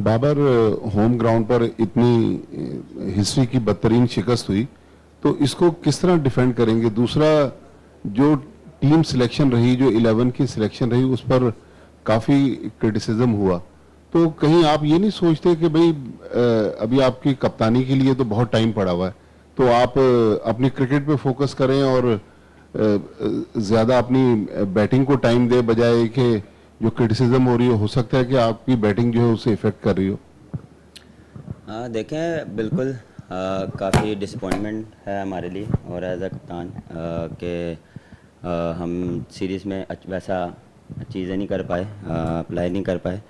Babar, home ground पर इतनी history की बदतरीन शिकस्त हुई, तो इसको किस तरह डिफेंड करेंगे? दूसरा, जो टीम सिलेक्शन रही, जो 11 की सिलेक्शन रही, उस पर काफ़ी क्रिटिसिज्म हुआ, तो कहीं आप ये नहीं सोचते कि भाई अभी आपकी कप्तानी के लिए तो बहुत टाइम पड़ा हुआ है, तो आप अपनी क्रिकेट पे फोकस करें और ज़्यादा अपनी बैटिंग को टाइम दे, बजाय कि जो क्रिटिसिज्म हो सकता है कि आपकी बैटिंग जो है उसे इफेक्ट कर रही हो? हाँ देखें, बिल्कुल काफ़ी डिसअपॉइंटमेंट है हमारे लिए और एज अ कप्तान कि हम सीरीज़ में वैसा चीज़ें नहीं कर पाए, अप्लाई नहीं कर पाए।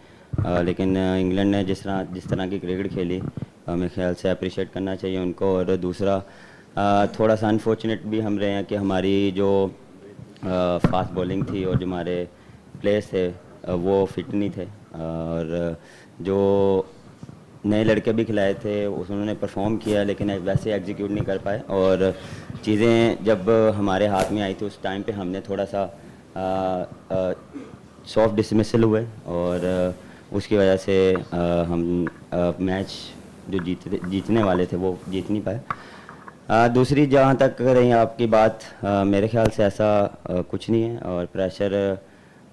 लेकिन इंग्लैंड ने जिस तरह की क्रिकेट खेली, मेरे ख्याल से अप्रिशिएट करना चाहिए उनको। और दूसरा, थोड़ा सा अनफॉर्चुनेट भी हम रहे हैं कि हमारी जो फास्ट बॉलिंग थी और जो हमारे प्लेयर्स थे वो फिट नहीं थे, और जो नए लड़के भी खिलाए थे उन्होंने परफॉर्म किया लेकिन वैसे एग्जीक्यूट नहीं कर पाए। और चीज़ें जब हमारे हाथ में आई थी उस टाइम पे हमने थोड़ा सा सॉफ्ट डिसमिसल हुए, और उसकी वजह से हम मैच जो जीतने वाले थे वो जीत नहीं पाए। दूसरी, जहाँ तक रही आपकी बात, मेरे ख्याल से ऐसा कुछ नहीं है, और प्रेशर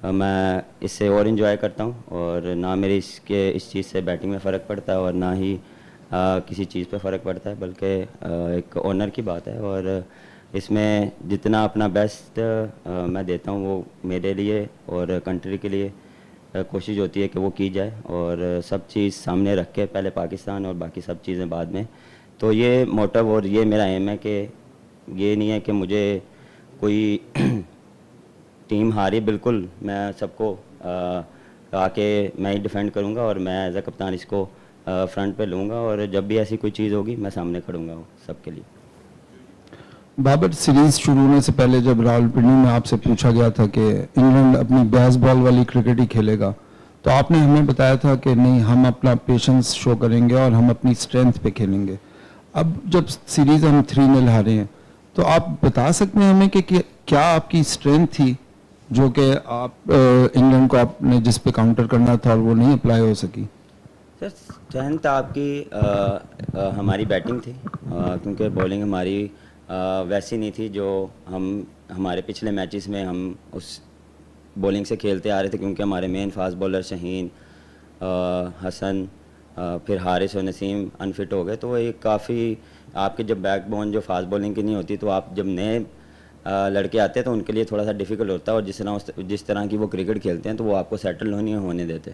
मैं इससे और इन्जॉय करता हूँ, और ना मेरी इस चीज़ से बैटिंग में फ़र्क पड़ता है और ना ही किसी चीज़ पे फ़र्क पड़ता है, बल्कि एक ऑनर की बात है। और इसमें जितना अपना बेस्ट मैं देता हूँ वो मेरे लिए और कंट्री के लिए कोशिश होती है कि वो की जाए, और सब चीज़ सामने रख के पहले पाकिस्तान और बाकी सब चीज़ें बाद में। तो ये मोटिव और ये मेरा एम है कि ये नहीं है कि मुझे कोई टीम हारी, बिल्कुल मैं सबको आके मैं ही डिफेंड करूंगा और मैं एज अ कप्तान इसको फ्रंट पे लूँगा, और जब भी ऐसी कोई चीज़ होगी मैं सामने खड़ूंगा सबके लिए। बाबर, सीरीज शुरू होने से पहले जब रावलपिंडी में आपसे पूछा गया था कि इंग्लैंड अपनी बेसबॉल वाली क्रिकेट ही खेलेगा, तो आपने हमें बताया था कि नहीं, हम अपना पेशेंस शो करेंगे और हम अपनी स्ट्रेंथ पे खेलेंगे। अब जब सीरीज हम 3-0 हारे हैं, तो आप बता सकते हैं हमें कि क्या आपकी स्ट्रेंथ थी जो कि आप इंग्लैंड को आपने जिस पे काउंटर करना था और वो नहीं अप्लाई हो सकी? सर, स्ट्रेंथ आपकी हमारी बैटिंग थी, क्योंकि बॉलिंग हमारी वैसी नहीं थी जो हमारे पिछले मैचेस में हम उस बॉलिंग से खेलते आ रहे थे, क्योंकि हमारे main fast bowler Shaheen, Hasan, फिर हारिस और नसीम अनफिट हो गए। तो ये काफ़ी आपके जब बैकबोन जो फास्ट बॉलिंग की नहीं होती, तो आप जब नए लड़के आते हैं तो उनके लिए थोड़ा सा डिफ़िकल्ट होता है, और जिस तरह की वो क्रिकेट खेलते हैं तो वो आपको सेटल नहीं होने देते।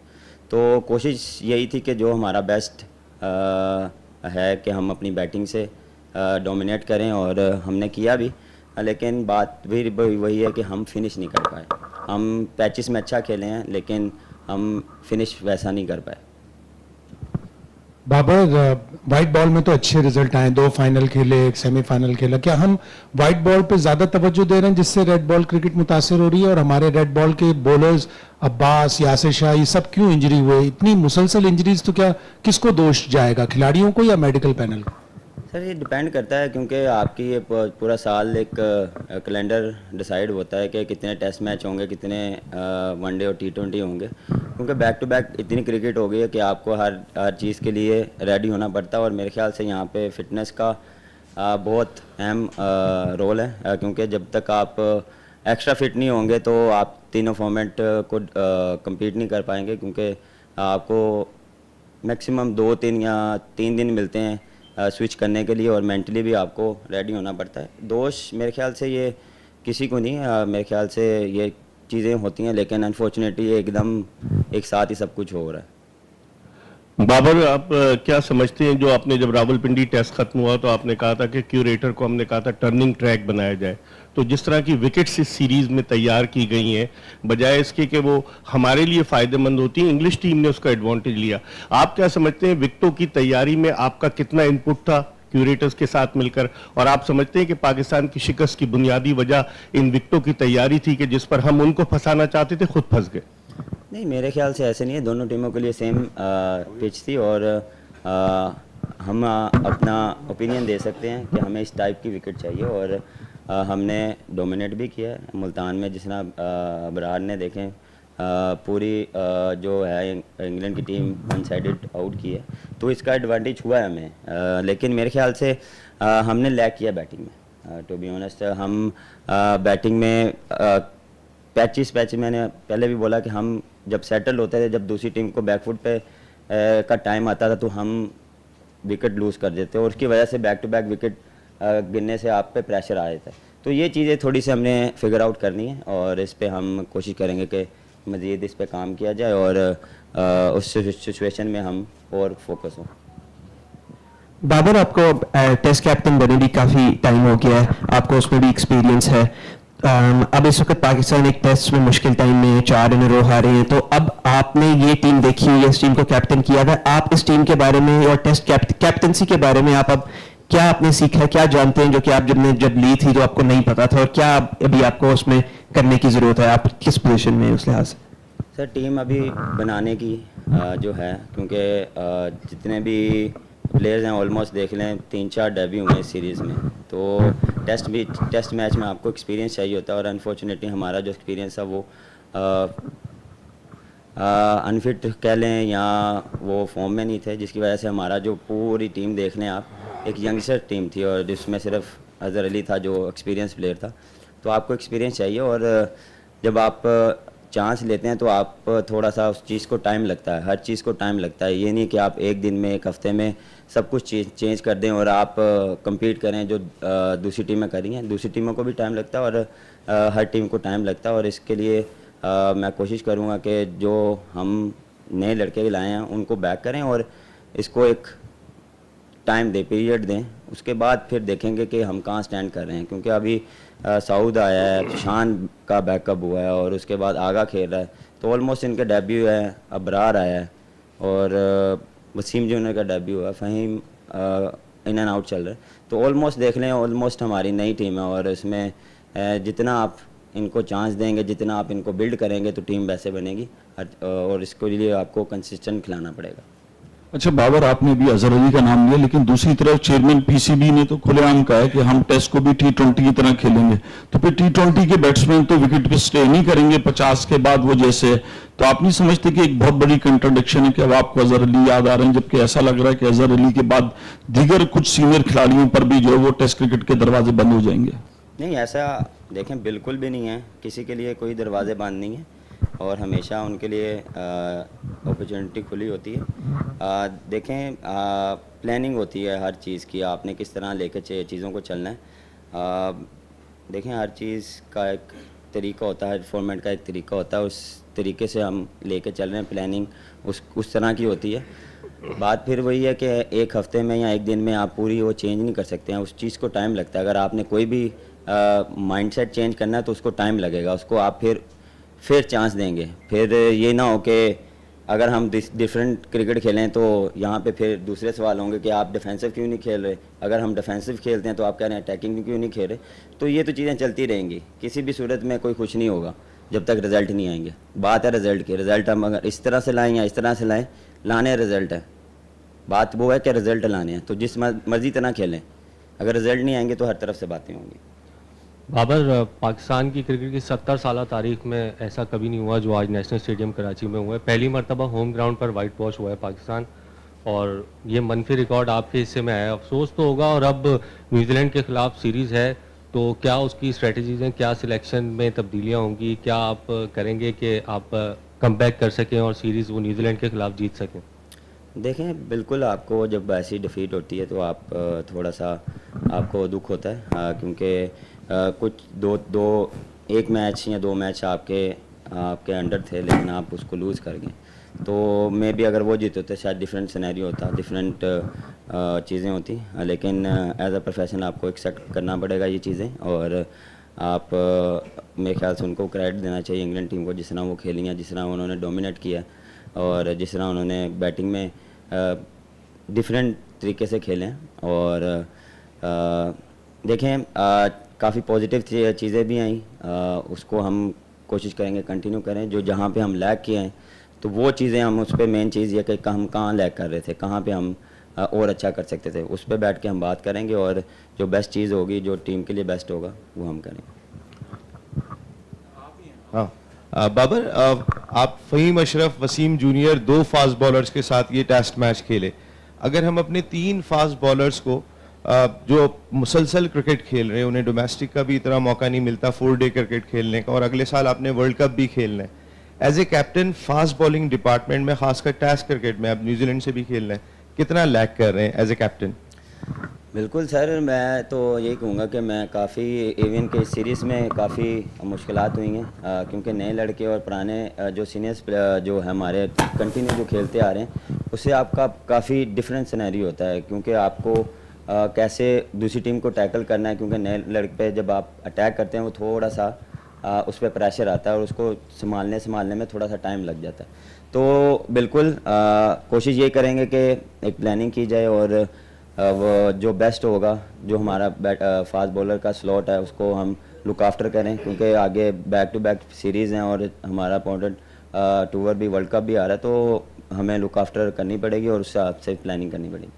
तो कोशिश यही थी कि जो हमारा बेस्ट है कि हम अपनी बैटिंग से डोमिनेट करें, और हमने किया भी, लेकिन बात भी वही है कि हम फिनिश नहीं कर पाए। हम पैचेस में अच्छा खेले हैं लेकिन हम फिनिश वैसा नहीं कर पाए। बाबर, वाइट बॉल में तो अच्छे रिजल्ट आए, 2 फाइनल खेले, 1 सेमीफाइनल खेला। क्या हम वाइट बॉल पे ज़्यादा तवज्जो दे रहे हैं जिससे रेड बॉल क्रिकेट मुतासर हो रही है? और हमारे रेड बॉल के बॉलर्स अब्बास, यासिर शाह, ये सब क्यों इंजरी हुए? इतनी मुसलसल इंजरीज, तो क्या किसको दोष जाएगा, खिलाड़ियों को या मेडिकल पैनल को? सर, ये डिपेंड करता है, क्योंकि आपकी ये पूरा साल एक कैलेंडर डिसाइड होता है कि कितने टेस्ट मैच होंगे, कितने वनडे और T20 होंगे, क्योंकि बैक टू बैक इतनी क्रिकेट हो गई है कि आपको हर चीज़ के लिए रेडी होना पड़ता है। और मेरे ख्याल से यहाँ पे फिटनेस का बहुत अहम रोल है, क्योंकि जब तक आप एक्स्ट्रा फिट नहीं होंगे तो आप तीनों फॉर्मेट को कम्पीट नहीं कर पाएंगे, क्योंकि आपको मैक्सिमम 2-3 या 3 दिन मिलते हैं स्विच करने के लिए, और मेंटली भी आपको रेडी होना पड़ता है। दोष मेरे ख्याल से ये किसी को नहीं, मेरे ख्याल से ये चीज़ें होती हैं, लेकिन अनफॉर्चुनेटली एकदम एक साथ ही सब कुछ हो रहा है। बाबर, आप क्या समझते हैं, जो आपने जब रावलपिंडी टेस्ट खत्म हुआ तो आपने कहा था कि क्यूरेटर को हमने कहा था टर्निंग ट्रैक बनाया जाए, तो जिस तरह की विकेट्स इस सीरीज में तैयार की गई हैं, बजाय इसके कि वो हमारे लिए फायदेमंद होती हैं, इंग्लिश टीम ने उसका एडवांटेज लिया। आप क्या समझते हैं, विकेटों की तैयारी में आपका कितना इनपुट था क्यूरेटर्स के साथ मिलकर? और आप समझते हैं कि पाकिस्तान की शिकस्त की बुनियादी वजह इन विकेटों की तैयारी थी कि जिस पर हम उनको फंसाना चाहते थे, खुद फंस गए? नहीं, मेरे ख्याल से ऐसे नहीं है, दोनों टीमों के लिए सेम पिच थी, और हम अपना ओपिनियन दे सकते हैं कि हमें इस टाइप की विकेट चाहिए, और हमने डोमिनेट भी किया है मुल्तान में। जिस तरह अबरार ने देखें पूरी जो है इंग्लैंड की टीम वन साइडेड आउट की है, तो इसका एडवांटेज हुआ है हमें। लेकिन मेरे ख्याल से हमने लैक किया बैटिंग में। टू बी ऑनेस्ट, हम बैटिंग में पैच मैंने पहले भी बोला कि हम जब सेटल होते थे, जब दूसरी टीम को बैकफुट पे का टाइम आता था, तो हम विकेट लूज़ कर देते और उसकी वजह से बैक टू बैक विकेट गिरने से आप पे प्रेशर आ जाता है। तो ये चीज़ें थोड़ी सी हमने फिगर आउट करनी है और इस पे हम कोशिश करेंगे कि मज़ीद इस पे काम किया जाए और उस सिचुएशन में हम और फोकस हों। बाबर, आपको टेस्ट कैप्टन बने भी काफ़ी टाइम हो गया है, आपको उसमें भी एक्सपीरियंस है। अब इस वक्त पाकिस्तान एक टेस्ट में मुश्किल टाइम में 4 इन रो हारे हैं, तो अब आपने ये टीम देखी है, इस टीम को कैप्टन किया था, आप इस टीम के बारे में और टेस्ट कैप्टनसी के बारे में आप अब क्या आपने सीखा है, क्या जानते हैं जो कि आप जब ली थी तो आपको नहीं पता था, और क्या अभी आपको उसमें करने की ज़रूरत है, आप किस पोजीशन में उस लिहाज से? सर, टीम अभी बनाने की जो है, क्योंकि जितने भी प्लेयर्स हैं ऑलमोस्ट देख लें 3-4 डेब्यू हुए इस सीरीज़ में, तो टेस्ट मैच में आपको एक्सपीरियंस चाहिए होता है और अनफॉर्चुनेटली हमारा जो एक्सपीरियंस था वो अनफिट कह लें या वो फॉर्म में नहीं थे, जिसकी वजह से हमारा जो पूरी टीम देख लें आप, एक यंगस्टर टीम थी और जिसमें सिर्फ अजहर अली था जो एक्सपीरियंस प्लेयर था। तो आपको एक्सपीरियंस चाहिए और जब आप चांस लेते हैं तो आप थोड़ा सा उस चीज़ को टाइम लगता है, हर चीज़ को टाइम लगता है। ये नहीं कि आप एक दिन में, एक हफ्ते में सब कुछ चेंज कर दें और आप compete करें जो दूसरी टीमें करी हैं। दूसरी टीमों को भी टाइम लगता है और हर टीम को टाइम लगता है और इसके लिए मैं कोशिश करूँगा कि जो हम नए लड़के लाए हैं उनको बैक करें और इसको एक टाइम दें, पीरियड दें, उसके बाद फिर देखेंगे कि हम कहाँ स्टैंड कर रहे हैं। क्योंकि अभी सऊद आया है, शान का बैकअप हुआ है और उसके बाद आगा खेल रहा है, तो ऑलमोस्ट इनके डेब्यू है, अबरार आया है और वसीम जूनियर का डेब्यू हुआ, फ़हीम इन एंड आउट चल रहा है। तो ऑलमोस्ट देख लें, ऑलमोस्ट हमारी नई टीम है और इसमें जितना आप इनको चांस देंगे, जितना आप इनको बिल्ड करेंगे तो टीम वैसे बनेगी और इसके लिए आपको कंसिस्टेंट खिलाना पड़ेगा। अच्छा बाबर, आपने भी अजहर अली का नाम लिया, लेकिन दूसरी तरफ चेयरमैन पीसीबी ने तो खुलेआम कहा है कि हम टेस्ट को भी T20 की तरह खेलेंगे, तो फिर T20 के बैट्समैन तो विकेट पे स्टे नहीं करेंगे 50 के बाद वो जैसे है। तो आप नहीं समझते कि एक बहुत बड़ी कंट्राडिक्शन है कि अब आपको अजहर अली याद आ रहे हैं, जबकि ऐसा लग रहा है कि अजहर अली के बाद दीगर कुछ सीनियर खिलाड़ियों पर भी जो है वो टेस्ट क्रिकेट के दरवाजे बंद हो जाएंगे? नहीं, ऐसा देखें बिल्कुल भी नहीं है, किसी के लिए कोई दरवाजे बंद नहीं है और हमेशा उनके लिए अपॉर्चुनिटी खुली होती है। देखें, प्लानिंग होती है हर चीज़ की, आपने किस तरह लेकर चीज़ों को चलना है। देखें, हर चीज़ का एक तरीका होता है, फॉर्मेट का एक तरीका होता है, उस तरीके से हम लेकर चल रहे हैं। प्लानिंग उस तरह की होती है। बात फिर वही है कि एक हफ्ते में या एक दिन में आप पूरी वो चेंज नहीं कर सकते हैं, उस चीज़ को टाइम लगता है। अगर आपने कोई भी माइंडसेट चेंज करना है तो उसको टाइम लगेगा, उसको आप फिर चांस देंगे। फिर ये ना हो कि अगर हम डिफरेंट क्रिकेट खेलें तो यहाँ पे फिर दूसरे सवाल होंगे कि आप डिफेंसिव क्यों नहीं खेल रहे। अगर हम डिफेंसिव खेलते हैं तो आप कह रहे हैं अटैकिंग क्यों नहीं खेल रहे। तो ये तो चीज़ें चलती रहेंगी, किसी भी सूरत में कोई खुश नहीं होगा जब तक रिज़ल्ट नहीं आएंगे। बात है रिज़ल्ट की, रिज़ल्ट हम अगर इस तरह से लाएँ या इस तरह से लाएँ, लाने रिज़ल्ट है। बात वो है कि रिज़ल्ट लाने हैं, तो जिस मर्जी तरह खेलें, अगर रिज़ल्ट नहीं आएंगे तो हर तरफ से बातें होंगी। बाबर, पाकिस्तान की क्रिकेट की 70 साल तारीख में ऐसा कभी नहीं हुआ जो आज नेशनल स्टेडियम कराची में हुआ है। पहली मरतबा होम ग्राउंड पर वाइट वॉश हुआ है पाकिस्तान और ये मनफी रिकॉर्ड आपके हिस्से में आया। अफसोस तो होगा, और अब न्यूजीलैंड के खिलाफ सीरीज़ है, तो क्या उसकी स्ट्रेटजीज हैं, क्या सिलेक्शन में तब्दीलियाँ होंगी, क्या आप करेंगे कि आप कम बैक कर सकें और सीरीज़ वो न्यूजीलैंड के खिलाफ जीत सकें? देखें, बिल्कुल आपको जब ऐसी डिफीट होती है तो आप थोड़ा सा आपको दुख होता है, क्योंकि कुछ एक मैच या 2 मैच आपके अंडर थे, लेकिन आप उसको लूज़ कर गए। तो मे भी अगर वो जीते होते शायद डिफरेंट सिनेरियो होता, डिफरेंट चीज़ें होती, लेकिन एज अ प्रोफेशन आपको एक्सेप्ट करना पड़ेगा ये चीज़ें। और आप मेरे ख्याल से उनको क्रेडिट देना चाहिए इंग्लैंड टीम को, जिस तरह वो खेली हैं, जिस तरह उन्होंने डोमिनेट किया और जिस तरह उन्होंने बैटिंग में डिफरेंट तरीके से खेलें। और देखें, काफ़ी पॉजिटिव चीज़ें भी आई, उसको हम कोशिश करेंगे कंटिन्यू करें। जो जहाँ पे हम लैग किए हैं तो वो चीज़ें हम उस पर मेन चीज़ ये कि हम कहाँ लैग कर रहे थे, कहाँ पे हम और अच्छा कर सकते थे, उस पर बैठ के हम बात करेंगे और जो बेस्ट चीज़ होगी, जो टीम के लिए बेस्ट होगा, वो हम करेंगे। हाँ, बाबर, आप Faheem Ashraf, Wasim junior, 2 fast bowlers के साथ ये टेस्ट मैच खेले। अगर हम अपने 3 फास्ट बॉलर्स को जो मुसलसल क्रिकेट खेल रहे हैं, उन्हें डोमेस्टिक का भी इतना मौका नहीं मिलता 4 डे क्रिकेट खेलने का, और अगले साल आपने वर्ल्ड कप भी खेलना है, as a captain fast bowling department में, खासकर टेस्ट क्रिकेट में, अब न्यूजीलैंड से भी खेलना है, कितना लैक कर रहे हैं एज ए कैप्टन? बिल्कुल सर, मैं तो यही कहूँगा कि मैं काफ़ी इवन के सीरीज़ में काफ़ी मुश्किलात हुई हैं, क्योंकि नए लड़के और पुराने जो सीनियर्स जो है हमारे कंटिन्यू जो खेलते आ रहे हैं, उससे आपका काफ़ी डिफरेंट सिनेरियो होता है, क्योंकि आपको कैसे दूसरी टीम को टैकल करना है, क्योंकि नए लड़के पे जब आप अटैक करते हैं वो थोड़ा सा उस पर प्रेशर आता है और उसको संभालने में थोड़ा सा टाइम लग जाता है। तो बिल्कुल कोशिश ये करेंगे कि एक प्लानिंग की जाए और वो जो बेस्ट होगा, जो हमारा फास्ट बॉलर का स्लॉट है, उसको हम लुक आफ्टर करें, क्योंकि आगे बैक टू बैक सीरीज़ हैं और हमारा अपॉइंटेड टूर भी, वर्ल्ड कप भी आ रहा है, तो हमें लुक आफ्टर करनी पड़ेगी और उससे आपसे प्लानिंग करनी पड़ेगी।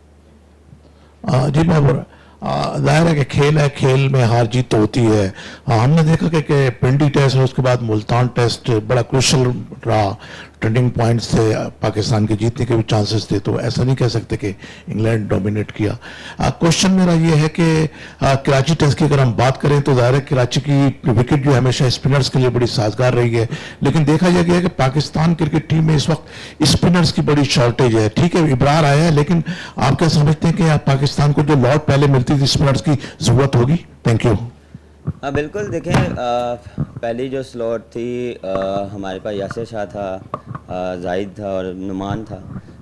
जी बाबर, जाहिर है कि खेल है, खेल में हार जीत तो होती है। हमने देखा कि पिंडी टेस्ट और उसके बाद मुल्तान टेस्ट बड़ा क्रूशल रहा, टर्निंग पॉइंट्स थे, पाकिस्तान के जीतने के भी चांसेस थे, तो ऐसा नहीं कह सकते कि इंग्लैंड डोमिनेट किया। क्वेश्चन मेरा ये है कि कराची टेस्ट की अगर हम बात करें तो जाहिर है कराची की विकेट जो हमेशा स्पिनर्स के लिए बड़ी साजगार रही है, लेकिन देखा गया है कि पाकिस्तान क्रिकेट टीम में इस वक्त स्पिनर्स की बड़ी शॉर्टेज है। ठीक है, इब्रार आया है, लेकिन आप क्या समझते हैं कि पाकिस्तान को जो लॉट पहले मिलती थी स्पिनर्स की जरूरत होगी? Thank you. बिल्कुल, देखें पहली जो स्लॉट थी हमारे पास यासिर शाह था, जाहिद था और नुमान था,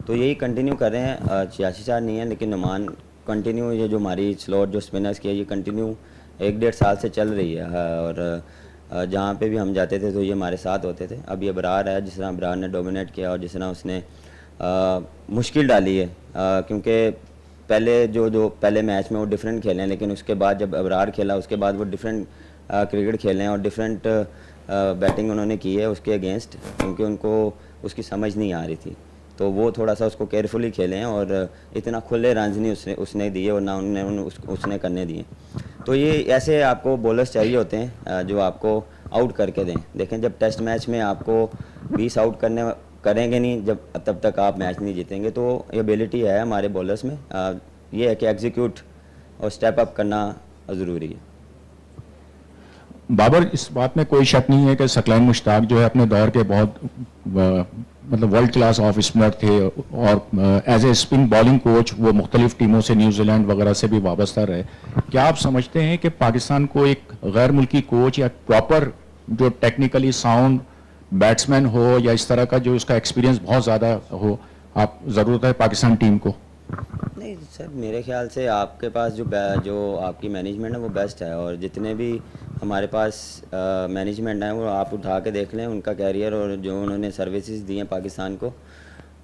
तो यही कंटिन्यू कर रहे हैं। यासिर शाह नहीं है लेकिन नुमान कंटिन्यू, ये जो हमारी स्लॉट जो स्पिनर्स की है ये कंटिन्यू 1-1.5 साल से चल रही है, और जहाँ पे भी हम जाते थे तो ये हमारे साथ होते थे। अब ये अबरार है, जिस तरह अबरार ने डोमिनेट किया और जिस तरह उसने मुश्किल डाली है, क्योंकि पहले जो पहले मैच में वो डिफरेंट खेले हैं, लेकिन उसके बाद जब अबरार खेला उसके बाद वो डिफरेंट क्रिकेट खेले हैं और डिफरेंट बैटिंग उन्होंने की है उसके अगेंस्ट, क्योंकि उनको उसकी समझ नहीं आ रही थी, तो वो थोड़ा सा उसको केयरफुली खेले हैं और इतना खुले रन्स नहीं उसने दिए और ना उसने करने दिए। तो ये ऐसे आपको बॉलर्स चाहिए होते हैं जो आपको आउट करके दें। देखें, जब टेस्ट मैच में आपको 20 आउट करेंगे नहीं, जब तब तक आप मैच नहीं जीतेंगे। तो ये एबिलिटी है हमारे बॉलर्स में, ये है कि एग्जीक्यूट और स्टेप अप करना ज़रूरी है। बाबर, इस बात में कोई शक नहीं है कि सकलैन मुश्ताक जो है अपने दौर के बहुत मतलब वर्ल्ड क्लास ऑफ स्पिनर थे, और as a spin bowling coach वो मुख्तलिफ टीमों से, न्यूजीलैंड वगैरह से भी वाबस्ता रहे। क्या आप समझते हैं कि पाकिस्तान को एक गैर मुल्की कोच या प्रॉपर जो टेक्निकली साउंड बैट्समैन हो या इस तरह का जो उसका एक्सपीरियंस बहुत ज़्यादा हो, आप ज़रूरत है पाकिस्तान टीम को? नहीं सर, मेरे ख्याल से आपके पास जो आपकी मैनेजमेंट है वो बेस्ट है, और जितने भी हमारे पास मैनेजमेंट है वो आप उठा के देख लें, उनका कैरियर और जो उन्होंने सर्विसेज दी हैं पाकिस्तान को,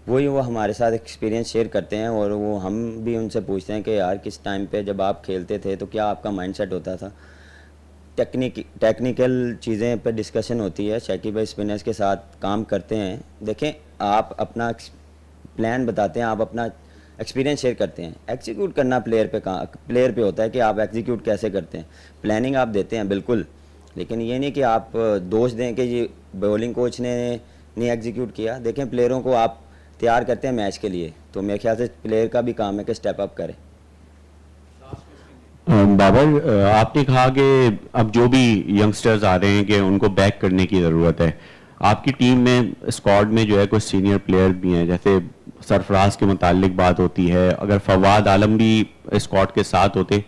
वो हमारे साथ एक्सपीरियंस शेयर करते हैं, और वो हम भी उनसे पूछते हैं कि यार किस टाइम पे जब आप खेलते थे तो क्या आपका माइंडसेट होता था। टेक्निकल चीज़ें पे डिस्कशन होती है, शकीब भाई स्पिनर्स के साथ काम करते हैं। देखें, आप अपना प्लान बताते हैं, आप अपना एक्सपीरियंस शेयर करते हैं, एग्जीक्यूट करना प्लेयर पे होता है कि आप एग्जीक्यूट कैसे करते हैं। प्लानिंग आप देते हैं बिल्कुल, लेकिन ये नहीं कि आप दोष दें कि ये बॉलिंग कोच ने नहीं एग्जीक्यूट किया। देखें, प्लेयरों को आप तैयार करते हैं मैच के लिए, तो मेरे ख्याल से प्लेयर का भी काम है कि स्टेप अप करे। बाबर, आपने कहा कि अब जो भी यंगस्टर्स आ रहे हैं कि उनको बैक करने की ज़रूरत है। आपकी टीम में स्क्वाड में जो है कुछ सीनियर प्लेयर भी हैं, जैसे सरफराज के मुतालिक बात होती है, अगर फवाद आलम भी स्क्वाड के साथ होते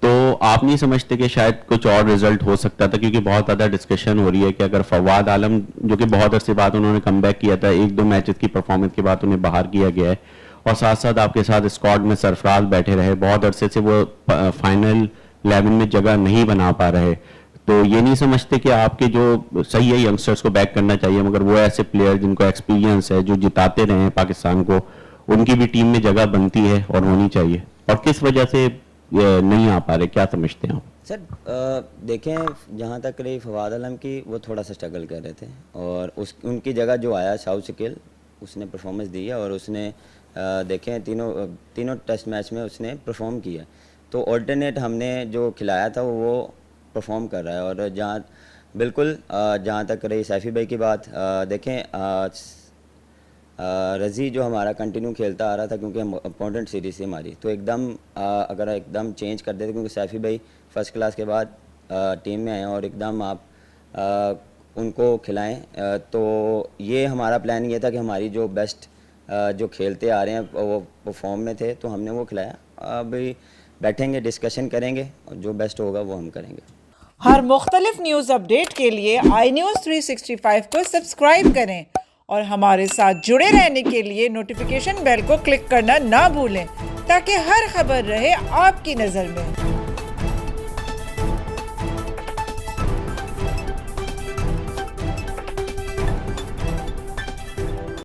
तो आप नहीं समझते कि शायद कुछ और रिजल्ट हो सकता था? क्योंकि बहुत ज़्यादा डिस्कशन हो रही है कि अगर फवाद आलम, जो कि बहुत अरसे बाद उन्होंने कमबैक किया था, 1-2 मैचेस की परफॉर्मेंस के बाद उन्हें बाहर किया गया है, और साथ साथ आपके साथ स्क्वाड में सरफराज बैठे रहे, बहुत अरसे से वो फाइनल 11 में जगह नहीं बना पा रहे, तो ये नहीं समझते कि आपके जो सही है यंगस्टर्स को बैक करना चाहिए, मगर वो ऐसे प्लेयर जिनको एक्सपीरियंस है, जो जिताते रहे हैं पाकिस्तान को, उनकी भी टीम में जगह बनती है और होनी चाहिए, और किस वजह से नहीं आ पा रहे, क्या समझते हैं आप? सर देखें, जहाँ तक रही फवाद आलम की, वो थोड़ा सा स्ट्रगल कर रहे थे, और उनकी जगह जो आया साउथ शकील, उसने परफॉर्मेंस दी है, और उसने देखें तीनों टेस्ट मैच में उसने परफॉर्म किया, तो ऑल्टरनेट हमने जो खिलाया था वो परफॉर्म कर रहा है। और जहाँ बिल्कुल, जहाँ तक रही सैफ़ी भाई की बात, देखें रज़ी जो हमारा कंटिन्यू खेलता आ रहा था, क्योंकि हम इम्पोर्टेंट सीरीज़ थी हमारी, तो एकदम अगर एकदम चेंज कर देते, क्योंकि सैफ़ी भाई फर्स्ट क्लास के बाद टीम में आए और एकदम आप उनको खिलाएं, तो ये हमारा प्लान ये था कि हमारी जो बेस्ट जो खेलते आ रहे हैं वो फॉर्म में थे, तो हमने वो खिलाया। अभी बैठेंगे, डिस्कशन करेंगे और जो बेस्ट होगा वो हम करेंगे। हर मुख्तलिफ न्यूज़ अपडेट के लिए iNews 365 को सब्सक्राइब करें और हमारे साथ जुड़े रहने के लिए नोटिफिकेशन बेल को क्लिक करना ना भूलें, ताकि हर खबर रहे आपकी नज़र में।